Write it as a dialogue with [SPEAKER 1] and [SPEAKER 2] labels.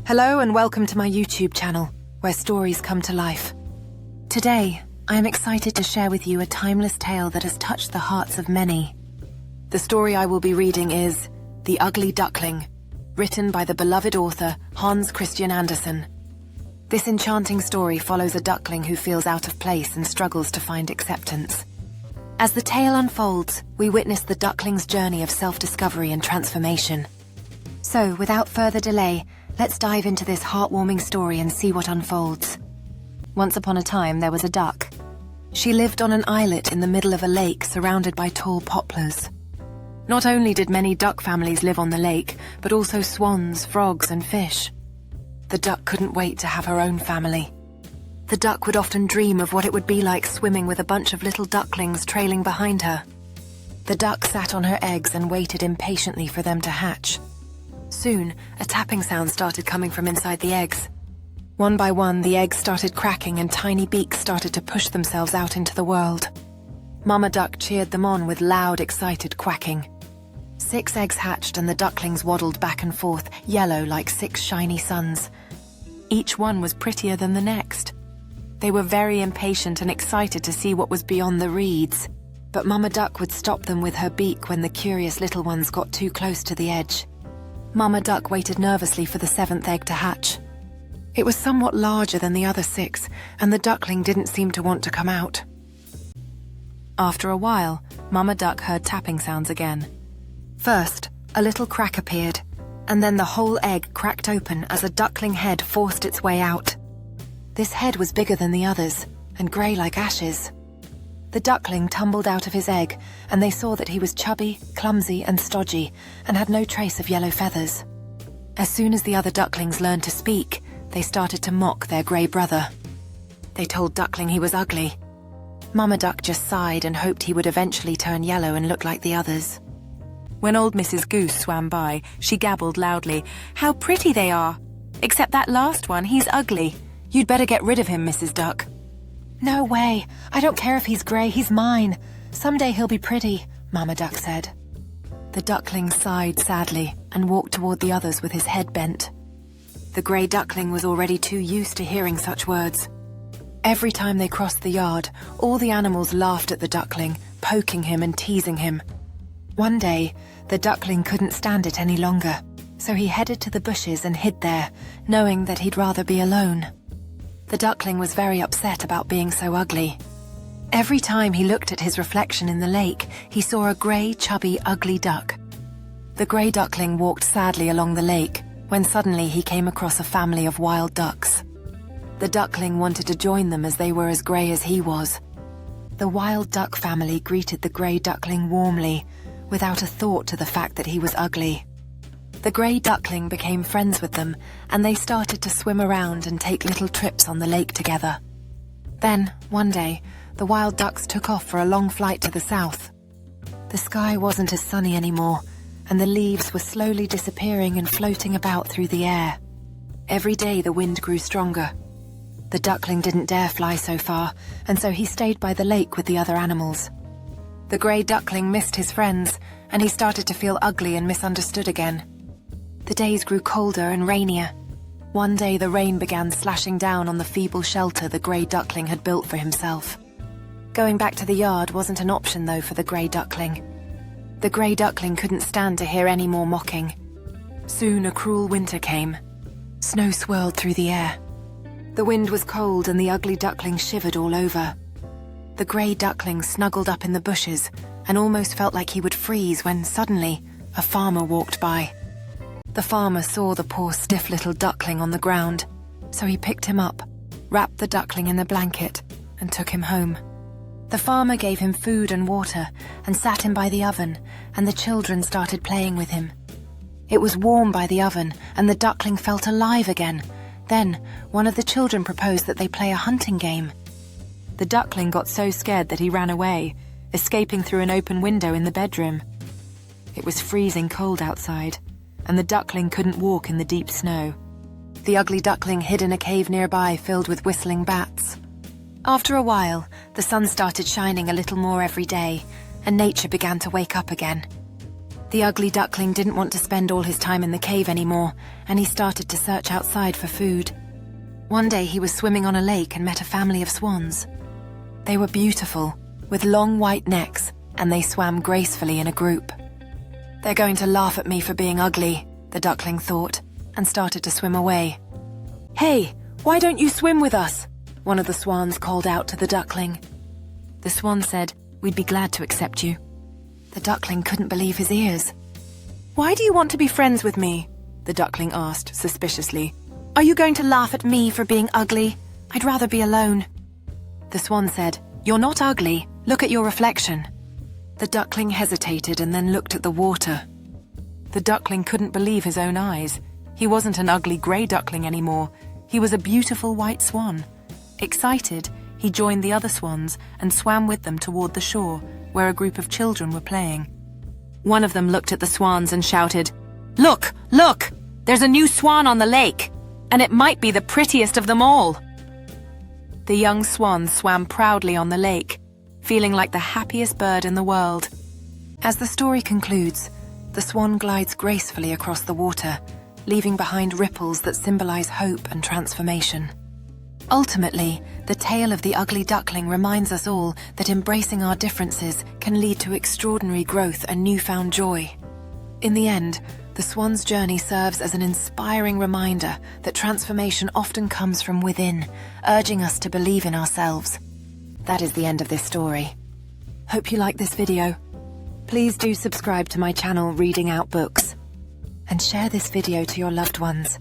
[SPEAKER 1] Hello and welcome to my YouTube channel, where stories come to life. Today, I am excited to share with you a timeless tale that has touched the hearts of many. The story I will be reading is The Ugly Duckling, written by the beloved author Hans Christian Andersen. This enchanting story follows a duckling who feels out of place and struggles to find acceptance. As the tale unfolds, we witness the duckling's journey of self-discovery and transformation. So, without further delay, let's dive into this heartwarming story and see what unfolds. Once upon a time, there was a duck. She lived on an islet in the middle of a lake surrounded by tall poplars. Not only did many duck families live on the lake, but also swans, frogs, and fish. The duck couldn't wait to have her own family. The duck would often dream of what it would be like swimming with a bunch of little ducklings trailing behind her. The duck sat on her eggs and waited impatiently for them to hatch. Soon, a tapping sound started coming from inside the eggs. One by one, the eggs started cracking and tiny beaks started to push themselves out into the world. Mama Duck cheered them on with loud, excited quacking. 6 eggs hatched and the ducklings waddled back and forth, yellow like 6 shiny suns. Each one was prettier than the next. They were very impatient and excited to see what was beyond the reeds, but Mama Duck would stop them with her beak when the curious little ones got too close to the edge. Mama Duck waited nervously for the 7th egg to hatch. It was somewhat larger than the other 6, and the duckling didn't seem to want to come out. After a while, Mama Duck heard tapping sounds again. First, a little crack appeared, and then the whole egg cracked open as a duckling head forced its way out. This head was bigger than the others, and grey like ashes. The duckling tumbled out of his egg, and they saw that he was chubby, clumsy, and stodgy, and had no trace of yellow feathers. As soon as the other ducklings learned to speak, they started to mock their grey brother. They told Duckling he was ugly. Mama Duck just sighed and hoped he would eventually turn yellow and look like the others. When old Mrs. Goose swam by, she gabbled loudly, "How pretty they are! Except that last one, he's ugly. You'd better get rid of him, Mrs. Duck." "No way. I don't care if he's grey, he's mine. Someday he'll be pretty," Mama Duck said. The duckling sighed sadly and walked toward the others with his head bent. The grey duckling was already too used to hearing such words. Every time they crossed the yard, all the animals laughed at the duckling, poking him and teasing him. One day, the duckling couldn't stand it any longer, so he headed to the bushes and hid there, knowing that he'd rather be alone. The duckling was very upset about being so ugly. Every time he looked at his reflection in the lake, he saw a grey, chubby, ugly duck. The grey duckling walked sadly along the lake, when suddenly he came across a family of wild ducks. The duckling wanted to join them as they were as grey as he was. The wild duck family greeted the grey duckling warmly, without a thought to the fact that he was ugly. The grey duckling became friends with them, and they started to swim around and take little trips on the lake together. Then, one day, the wild ducks took off for a long flight to the south. The sky wasn't as sunny anymore, and the leaves were slowly disappearing and floating about through the air. Every day the wind grew stronger. The duckling didn't dare fly so far, and so he stayed by the lake with the other animals. The grey duckling missed his friends, and he started to feel ugly and misunderstood again. The days grew colder and rainier. One day the rain began slashing down on the feeble shelter the grey duckling had built for himself. Going back to the yard wasn't an option though for the grey duckling. The grey duckling couldn't stand to hear any more mocking. Soon a cruel winter came. Snow swirled through the air. The wind was cold and the ugly duckling shivered all over. The grey duckling snuggled up in the bushes and almost felt like he would freeze when suddenly a farmer walked by. The farmer saw the poor stiff little duckling on the ground, so he picked him up, wrapped the duckling in a blanket, and took him home. The farmer gave him food and water and sat him by the oven, and the children started playing with him. It was warm by the oven, and the duckling felt alive again. Then, one of the children proposed that they play a hunting game. The duckling got so scared that he ran away, escaping through an open window in the bedroom. It was freezing cold outside, and the duckling couldn't walk in the deep snow. The ugly duckling hid in a cave nearby filled with whistling bats. After a while, the sun started shining a little more every day, and nature began to wake up again. The ugly duckling didn't want to spend all his time in the cave anymore, and he started to search outside for food. One day he was swimming on a lake and met a family of swans. They were beautiful, with long white necks, and they swam gracefully in a group. "They're going to laugh at me for being ugly," the duckling thought, and started to swim away. "Hey, why don't you swim with us?" one of the swans called out to the duckling. The swan said, "We'd be glad to accept you." The duckling couldn't believe his ears. "Why do you want to be friends with me?" the duckling asked suspiciously. "Are you going to laugh at me for being ugly? I'd rather be alone." The swan said, "You're not ugly. Look at your reflection." The duckling hesitated and then looked at the water. The duckling couldn't believe his own eyes. He wasn't an ugly grey duckling anymore. He was a beautiful white swan. Excited, he joined the other swans and swam with them toward the shore, where a group of children were playing. One of them looked at the swans and shouted, "Look, look! There's a new swan on the lake, and it might be the prettiest of them all." The young swan swam proudly on the lake, feeling like the happiest bird in the world. As the story concludes, the swan glides gracefully across the water, leaving behind ripples that symbolize hope and transformation. Ultimately, the tale of the ugly duckling reminds us all that embracing our differences can lead to extraordinary growth and newfound joy. In the end, the swan's journey serves as an inspiring reminder that transformation often comes from within, urging us to believe in ourselves. That is the end of this story. Hope you like this video. Please do subscribe to my channel Reading Out Books, and share this video to your loved ones.